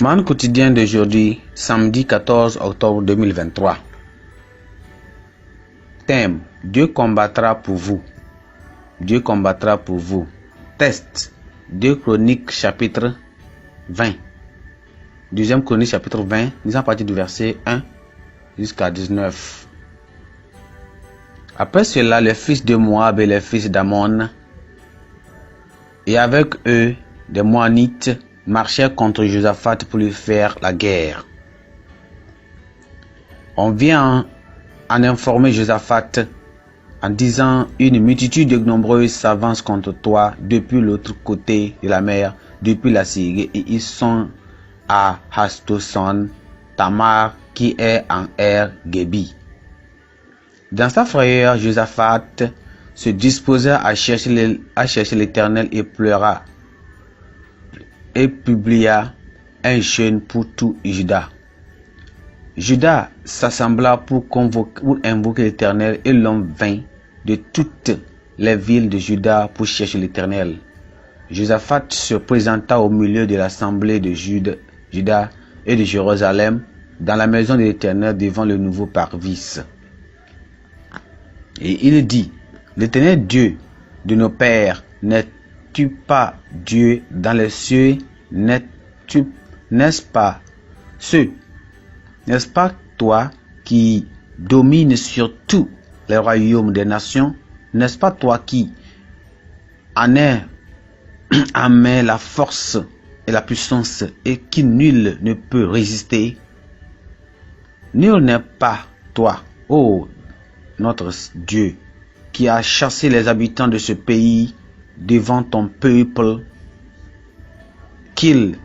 Man quotidien d'aujourd'hui, samedi 14 octobre 2023. Thème: Dieu combattra pour vous. Dieu combattra pour vous. Texte: 2 Chroniques chapitre 20. Deuxième Chronique chapitre 20, nous à partir du verset 1 jusqu'à 19. Après cela, les fils de Moab et les fils d'Ammon, et avec eux des Moanites, marchèrent contre Josaphat pour lui faire la guerre. On vient en informer Josaphat en disant: une multitude nombreuse s'avance contre toi depuis l'autre côté de la mer, depuis la Syrie, et ils sont à Hastoson Tamar qui est en Er-Gébi. Dans sa frayeur, Josaphat se disposa à chercher l'Éternel et pleura et publia un jeûne pour tout Juda. Juda s'assembla pour invoquer l'Éternel, et l'homme vint de toutes les villes de Juda pour chercher l'Éternel. Josaphat se présenta au milieu de l'assemblée de Juda et de Jérusalem dans la maison de l'Éternel devant le nouveau parvis. Et il dit: l'Éternel Dieu de nos pères, n'es-tu pas Dieu dans les cieux? N'est-ce pas toi qui domines sur tous les royaumes des nations? N'est-ce pas toi qui en es en main la force et la puissance, et qui nul ne peut résister? Nul n'est pas toi, ô notre Dieu, qui a chassé les habitants de ce pays devant ton peuple, qu'il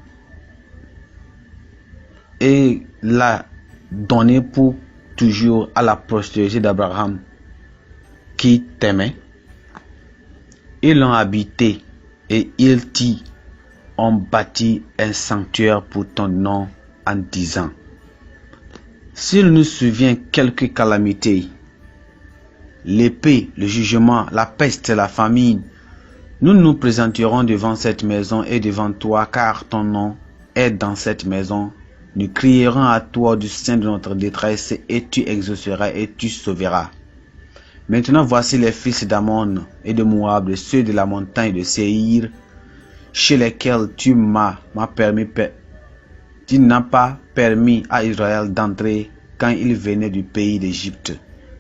l'a donné pour toujours à la postérité d'Abraham qui t'aimait. Ils l'ont habité et ils t'y ont bâti un sanctuaire pour ton nom en disant: s'il nous survient quelque calamité, l'épée, le jugement, la peste, la famine, nous nous présenterons devant cette maison et devant toi, car ton nom est dans cette maison. Nous crierons à toi du sein de notre détresse, et tu exauceras et tu sauveras. Maintenant voici les fils d'Ammon et de Moab, ceux de la montagne de Séir, chez lesquels tu n'as pas permis à Israël d'entrer quand il venait du pays d'Égypte,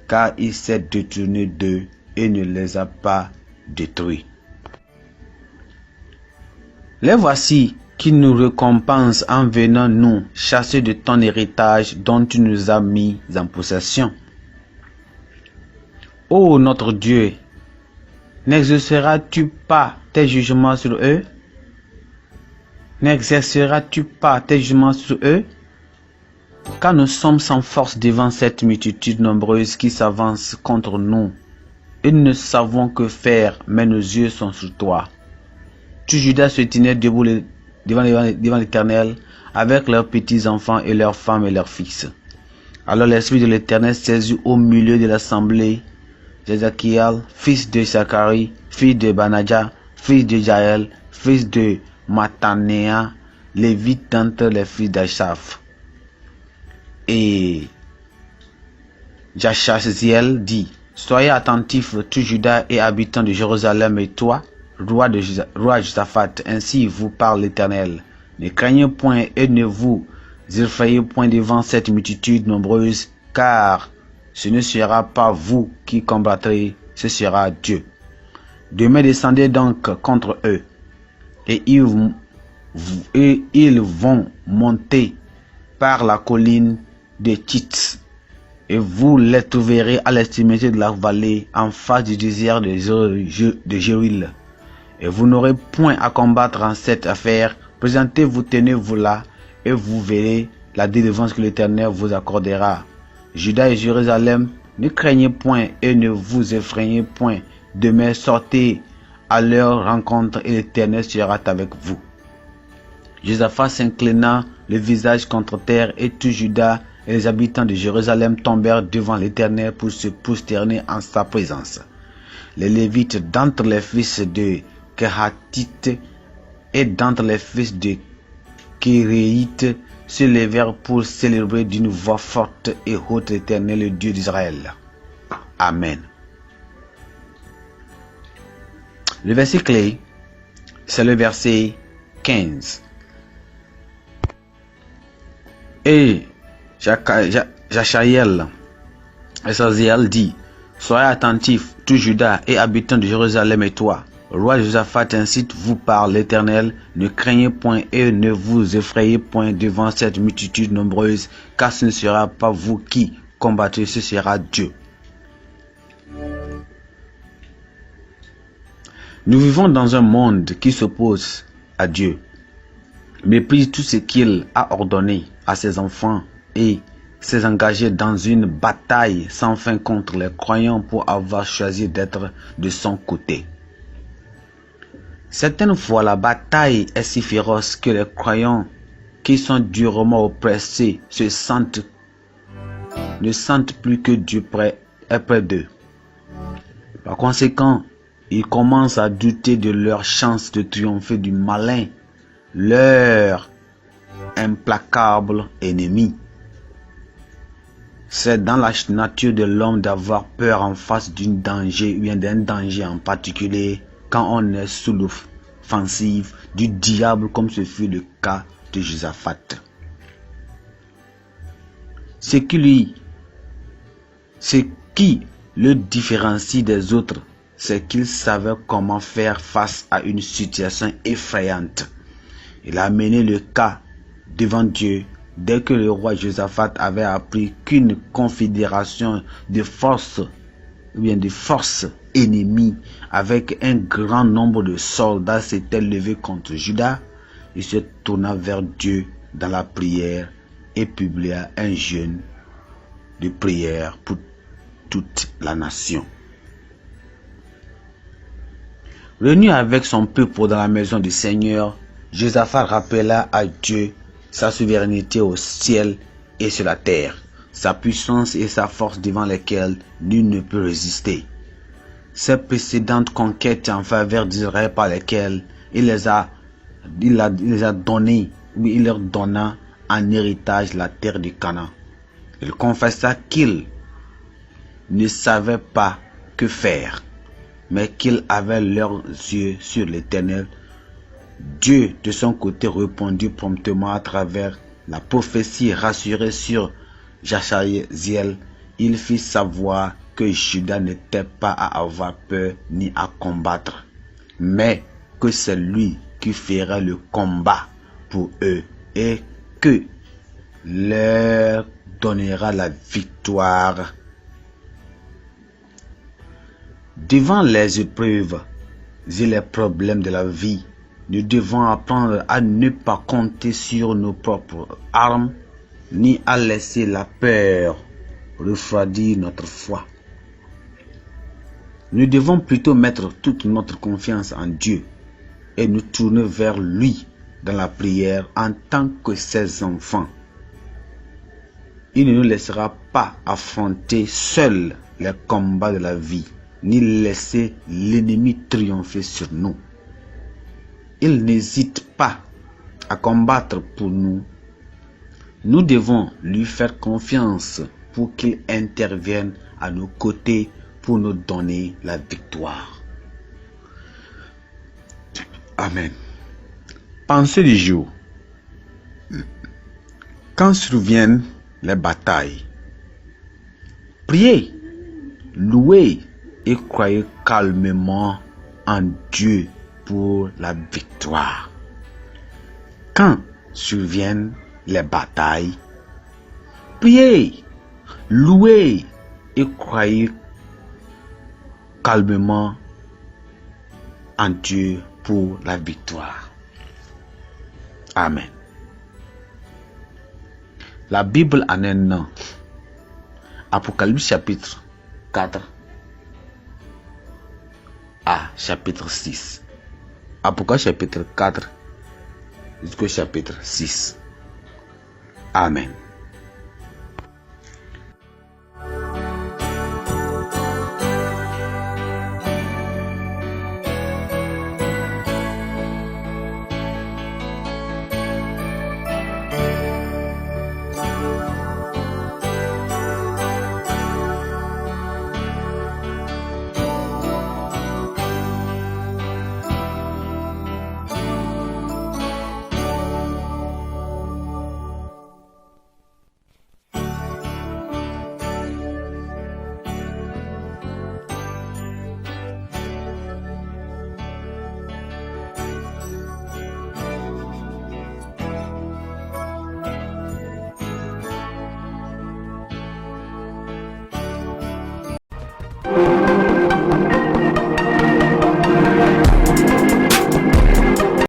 car il s'est détourné d'eux et ne les a pas détruits. Les voici qui nous récompensent en venant nous chasser de ton héritage dont tu nous as mis en possession. Ô notre Dieu, n'exerceras-tu pas tes jugements sur eux? N'exerceras-tu pas tes jugements sur eux? Car nous sommes sans force devant cette multitude nombreuse qui s'avance contre nous, et nous ne savons que faire, mais nos yeux sont sur toi. Tout Juda se tenait debout devant l'Éternel, avec leurs petits-enfants et leurs femmes et leurs fils. Alors l'Esprit de l'Éternel saisit au milieu de l'assemblée Jézakiel, fils de Zacharie, fils de Banadja, fils de Jaël, fils de Matanéa, lévite d'entre les fils d'Achaf. Et Jachaziel dit: soyez attentifs, tout Juda et habitants de Jérusalem, et toi, roi Josaphat, ainsi vous parle l'Éternel. Ne craignez point et ne vous effrayez point devant cette multitude nombreuse, car ce ne sera pas vous qui combattrez, ce sera Dieu. Demain descendez donc contre eux, et ils vont monter par la colline de Tits, et vous les trouverez à l'extrémité de la vallée, en face du désert de Jéruil. Et vous n'aurez point à combattre en cette affaire. Présentez-vous, tenez-vous là, et vous verrez la délivrance que l'Éternel vous accordera. Juda et Jérusalem, ne craignez point et ne vous effrayez point. Demain sortez à leur rencontre, et l'Éternel sera avec vous. Josaphat s'inclina le visage contre terre, et tout Juda et les habitants de Jérusalem tombèrent devant l'Éternel pour se prosterner en sa présence. Les Lévites d'entre les fils de Kehatite et d'entre les fils de Kéréites se levèrent pour célébrer d'une voix forte et haute l'Éternel, le Dieu d'Israël. Amen. Le verset clé, c'est le verset 15. Et Jachaïel, Esaziel dit: Soyez attentifs, tout Juda et habitants de Jérusalem et toi, roi Josaphat, ainsi vous parle l'Éternel, ne craignez point et ne vous effrayez point devant cette multitude nombreuse, car ce ne sera pas vous qui combattrez, ce sera Dieu. Nous vivons dans un monde qui s'oppose à Dieu, méprise tout ce qu'il a ordonné à ses enfants et s'est engagé dans une bataille sans fin contre les croyants pour avoir choisi d'être de son côté. Certaines fois, la bataille est si féroce que les croyants qui sont durement oppressés ne sentent plus que Dieu est près d'eux. Par conséquent, ils commencent à douter de leur chance de triompher du malin, leur implacable ennemi. C'est dans la nature de l'homme d'avoir peur en face d'un danger en particulier quand on est sous l'offensive du diable, comme ce fut le cas de Josaphat. Ce qui le différencie des autres, c'est qu'il savait comment faire face à une situation effrayante. Il a mené le cas devant Dieu dès que le roi Josaphat avait appris qu'une confédération de forces ennemies avec un grand nombre de soldats s'était levée contre Juda. Il se tourna vers Dieu dans la prière et publia un jeûne de prière pour toute la nation. Réuni avec son peuple dans la maison du Seigneur, Josaphat rappela à Dieu sa souveraineté au ciel et sur la terre, sa puissance et sa force devant lesquelles nul ne peut résister. Ses précédentes conquêtes en faveur d'Israël par lesquelles il leur donna en héritage la terre du Canaan. Il confessa qu'il ne savait pas que faire, mais qu'ils avaient leurs yeux sur l'Éternel. Dieu, de son côté, répondit promptement à travers la prophétie rassurée sur Jachaziel. Il fit savoir que Juda n'était pas à avoir peur ni à combattre, mais que c'est lui qui ferait le combat pour eux et que leur donnera la victoire. Devant les épreuves et les problèmes de la vie, nous devons apprendre à ne pas compter sur nos propres armes, ni à laisser la peur refroidir notre foi. Nous devons plutôt mettre toute notre confiance en Dieu et nous tourner vers lui dans la prière en tant que ses enfants. Il ne nous laissera pas affronter seuls les combats de la vie, ni laisser l'ennemi triompher sur nous. Il n'hésite pas à combattre pour nous. Nous devons lui faire confiance pour qu'il intervienne à nos côtés pour nous donner la victoire. Amen. Pensée du jour. Quand surviennent les batailles, priez, louez et croyez calmement en Dieu pour la victoire. Quand surviennent les batailles, priez, louez et croyez calmement en Dieu pour la victoire. Amen. La Bible en un nom. Apocalypse chapitre 4 à chapitre 6. Apocalypse chapitre 4 jusqu'au chapitre 6. Amen.